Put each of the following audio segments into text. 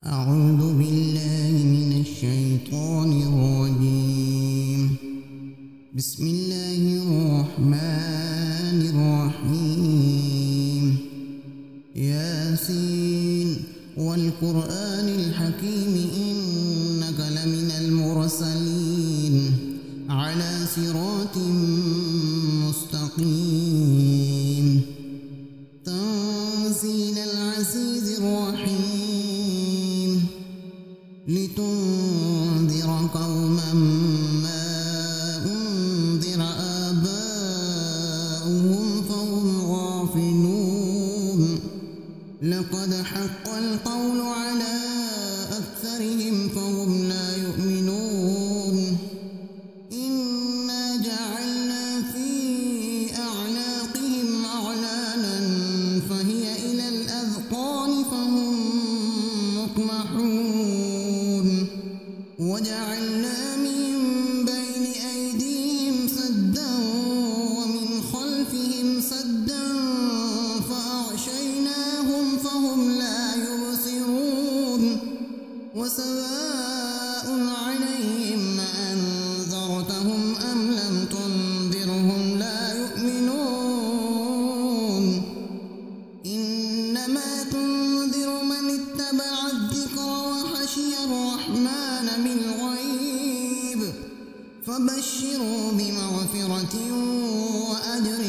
أعوذ بالله من الشيطان الرجيم. بسم الله الرحمن الرحيم. ياسين والقرآن الحكيم إنك لمن المرسلين على صراط مستقيم. تنزيل العزيز الرحيم لتنذر قوما ما أنذر آباؤهم فهم غافلون. لقد حق القول على أكثرهم فهم لا يؤمنون. إنا جعلنا في أعناقهم أغلالا فهي إلى الأذقان فهم مقمحون. وجعلنا من بين أيديهم سدا ومن خلفهم سدا فأغشيناهم فهم لا يبصرون. وسواء عليهم أنذرتهم أم لم تنذرهم لا يؤمنون. إنما تنذر من اتبع الذكر وخشي الرحمن بالغيب فبشروا بمغفرة وأجر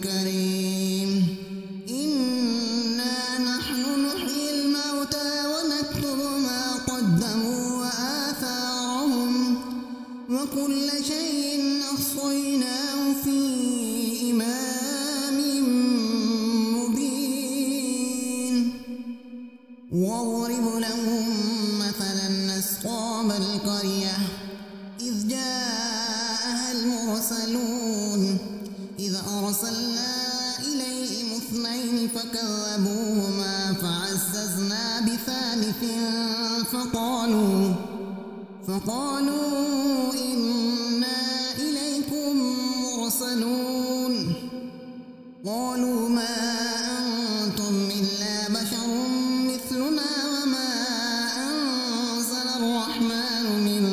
كريم. إنا نحن نحيي الموتى ونكتب ما قدموا وآثارهم وكل شيء أحصيناه في إمام مبين. واضرب لهم مثلا أصحاب القرية إذ جاءها المرسلون إذ أرسلنا إليهم اثنين فكذبوهما فعززنا بثالث فقالوا إنا إليكم مرسلون. قالوا ما أنتم إلا بشر مثلنا وما أنزل الرحمن من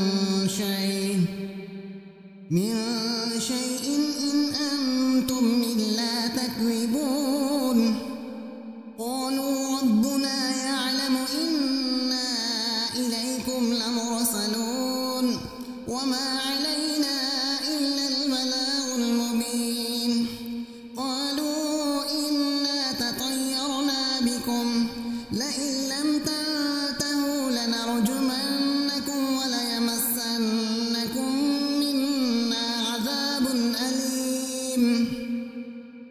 شيء إن أنتم إلا تكذبون. قالوا ربنا يعلم إنا إليكم لمرسلون وما علينا إلا البلاغ المبين. قالوا إنا تطيرنا بكم لئن لم تنتهوا لنرجمنكم وليمسنكم منا عذاب أليم.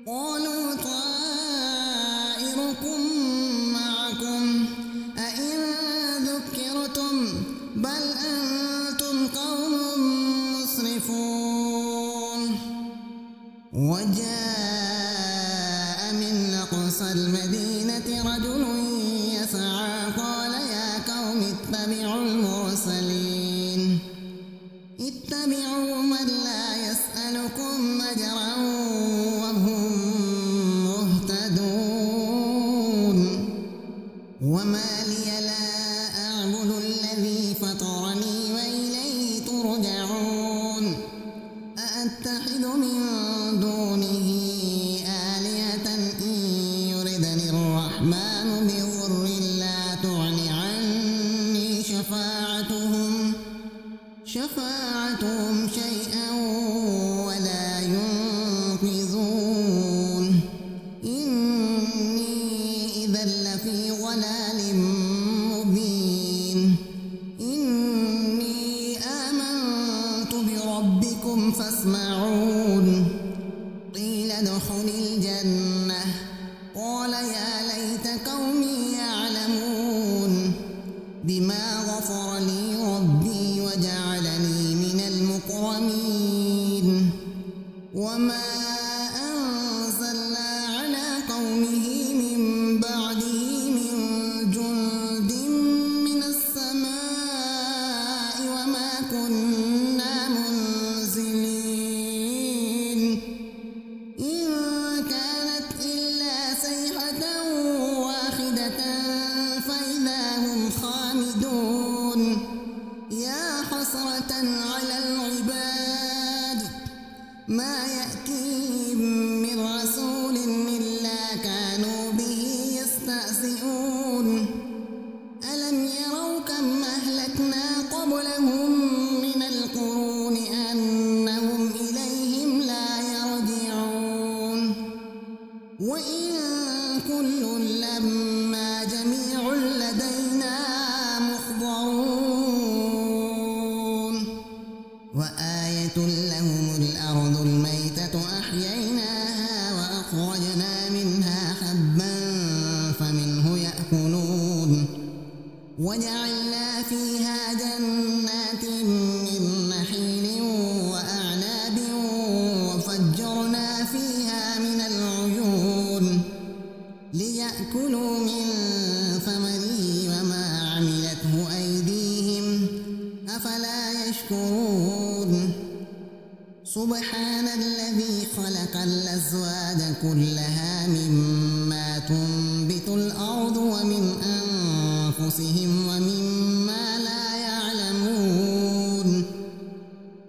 قالوا طائركم معكم أئن ذكرتم بل أنتم قوم مسرفون. وجاء من أقصى المدينة رجل يسعى قال يا قوم اتبعوا المرسلين اتبعوا من لا يسألكم أجرا وهم مهتدون. وما لي لا أعبد الذي فطرني وإليه ترجعون. أأتخذ من دونه آلهة إن يردني الرحمن بضر لا تغن عني شفاعتهم شيئا ولا ينقذون. إني إذا لفي ضلال مبين. إني آمنت بربكم فاسمعون. قيل ادخل الجنة قال يا ليت قومي يعلمون بما غفر لي ربي وجعلني من المكرمين. وما أنزلنا على قومه من بعده من جند على العباد ما يأتيهم من رسول إلا كانوا به يستهزئون ألم يروا كم أهلكنا قبلهم من القرون أنهم إليهم لا يرجعون وإن كل لما جميع لدينا محضرون وآية لهم الأرض الميتة أحييناها وأخرجنا منها حبا فمنه يأكلون وجعلنا فيها جنات من نخيل وأعناب وفجرنا فيها من العيون ليأكلوا من ثمره وما عملته أيديهم أفلا يشكرون سبحان الذي خلق الأزواج كلها مما تنبت الأرض ومن أنفسهم ومما لا يعلمون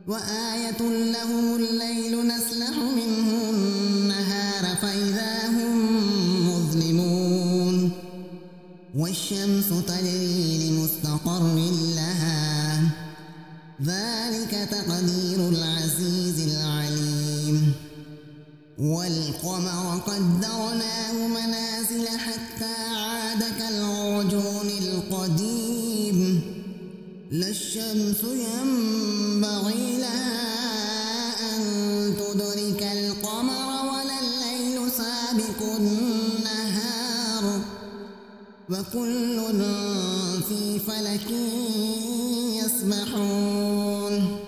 وآية لهم الليل نسلخ منه النهار فإذا هم مظلمون والشمس تجري لمستقر لها ذلك تقدير العزيز العليم والقمر قدرناه منازل حتى عاد كالعرجون القديم لا الشمس ينبغي لها أن تدرك القمر ولا الليل سابق النهار وكل في فلك يسبحون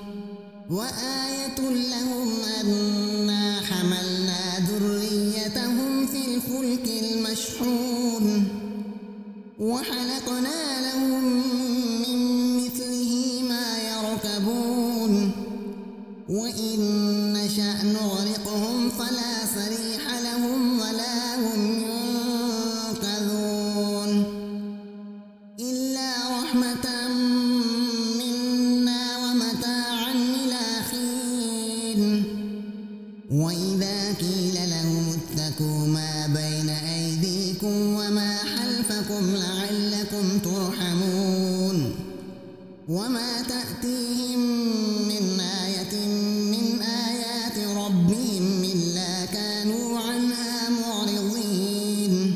وآية لهم أنا حملنا ذريتهم في الفلك المشحون وخلقنا لهم من مثله ما يركبون وإن نشأ نغرقهم فلا صريخ لهم ولا هم ينقذون إلا رحمة منا ومتاعا إلى حين وإذا قيل لهم اتقوا ما بين أيديكم وما خلفكم لعلكم ترحمون وما تأتيهم من آية من آيات ربهم إلا كانوا عنها معرضين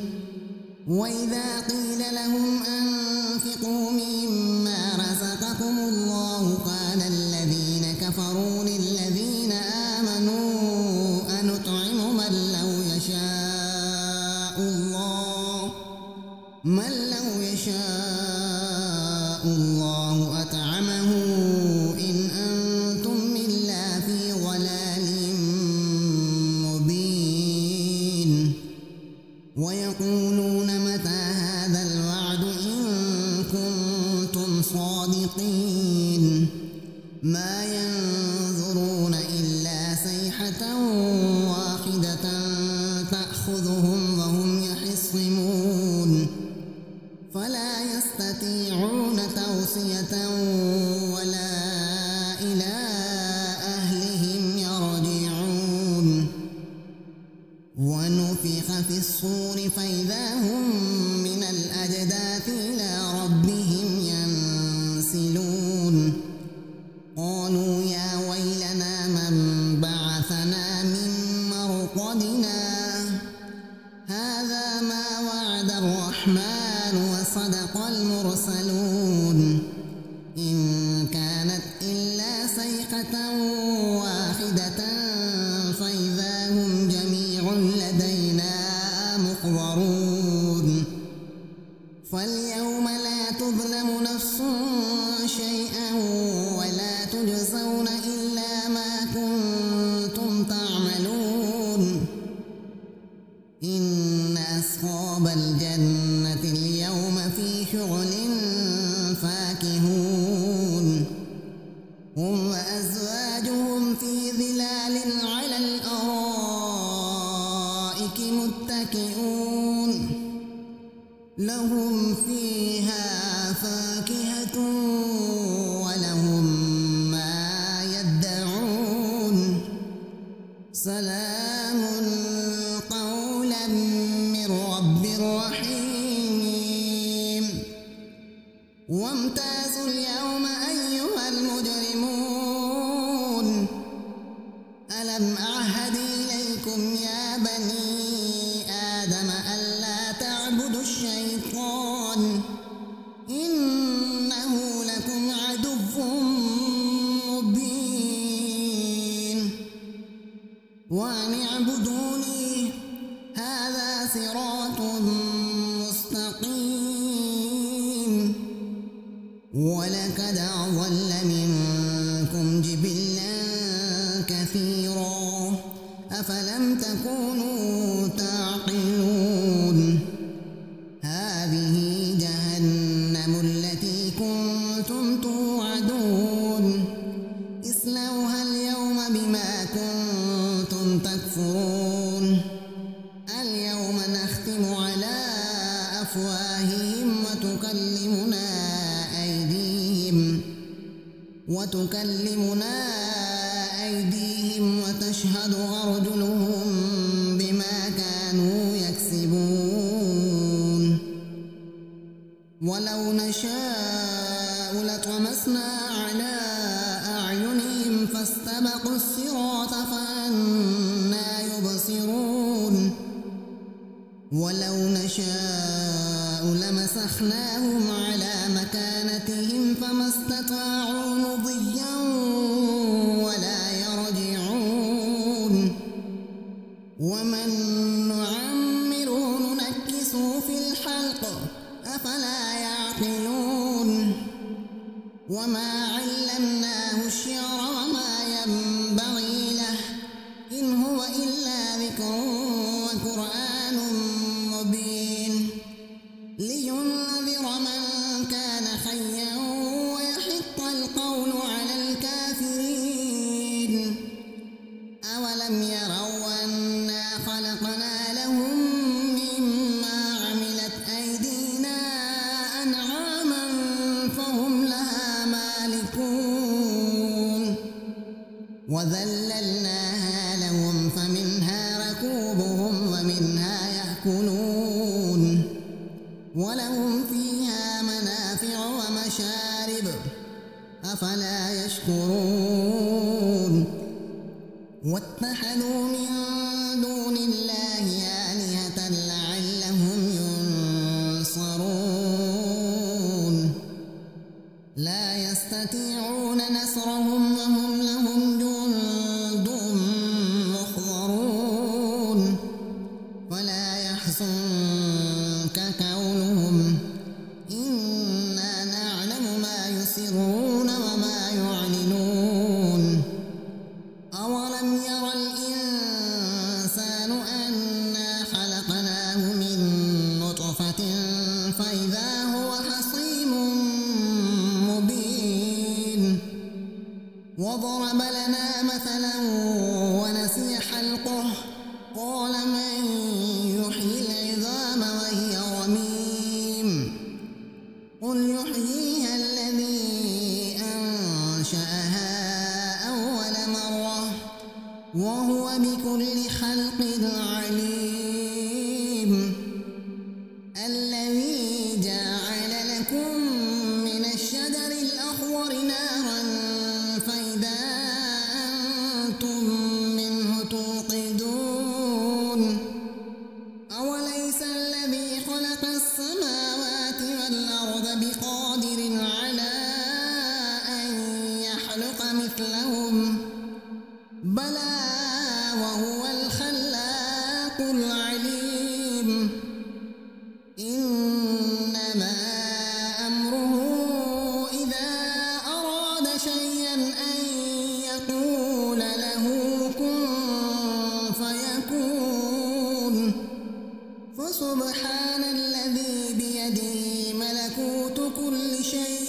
وإذا قيل لهم أنفقوا مما رزقكم الله قال الذين كفروا للذين آمنوا أنطعم من لو يشاء الله أطعمه إن أنتم إلا في ضلال مبين ويقولون متى هذا الوعد إن كنتم صادقين ما ينظرون إلا صيحة واحدة تأخذهم وهم يخصمون فلا يستطيعون توصية ولا إلى أهلهم يرجعون ونفخ في الصور فإذا هم من الأجداث إلى ربهم ينسلون قالوا يا ويلنا من بعثنا من مرقدنا هذا ما وعد الرحمن وصدق المرسلون إن كانت إلا صيحة واحدة فإذا هم جميع لدينا محضرون فاليوم لا تظلم نفس شيئا ولا تجزون إلا ما كنتم تعملون إن أصحاب الجنة اليوم في شغل فاكهون هم وأزواجهم في ظلال على الأرائك متكئون لهم فيها فاكهة ولهم ما وامتازوا اليوم أيها المجرمون ألم أعهد إليكم يا بني آدم ألا تعبدوا الشيطان إنه لكم عدو مبين وأن اعبدوني هذا صراط مستقيم ولقد أضل منكم جبلا كثيرا أفلم تكونوا تعقلون هذه جهنم التي كنتم توعدون اصلوها اليوم بما كنتم تكفرون اليوم نختم على أفواههم وتكلمنا أيديهم وتشهد أرجلهم بما كانوا يكسبون ولو نشاء لطمسنا على أعينهم فاستبقوا الصراط فأنى يبصرون ولو نشاء لمسخناهم على مكانتهم فما استطاعوا مضيا ولا يرجعون ومن نعمره ننكسه في الخلق أفلا يعقلون وما علمناه الشعر وما ينبغي له إن هو إلا ذكر وقرآن مبين لينذر من كان حيا ويحق القول على الكافرين أولم يروا أنا خلقنا لهم مما عملت أيدينا أنعاما فهم لها مالكون وذللناها لهم فمنها ركوبهم ومنها يأكلون ولهم فيها منافع ومشارب أفلا يشكرون واتخذوا من دون الله آلهة لعلهم ينصرون لا يستطيعون نصرهم وهم لهم جند محضرون فلا يحزنك قولهم إنا نعلم ما يسرون وما يعلنون أولم ير الإنسان أنا خلقناه من نطفة فإذا هو خصيم مبين وضرب لنا مثلا ونسي خلقه قال من يحيي العظام وهي رميم قل يحييها الذي أنشأها أول مرة وهو بكل خلق عليم الذي جعل لكم من الشجر الأخضر نارا فإذا أنتم منه توقدون أوليس الذي خلق السماوات والأرض بقادر على أن يخلق مثلهم بلى وهو الخلاق العليم إنما أمره إذا أراد شيئا أن يقول له كن فيكون فسبحان الذي بيده ملكوت كل شيء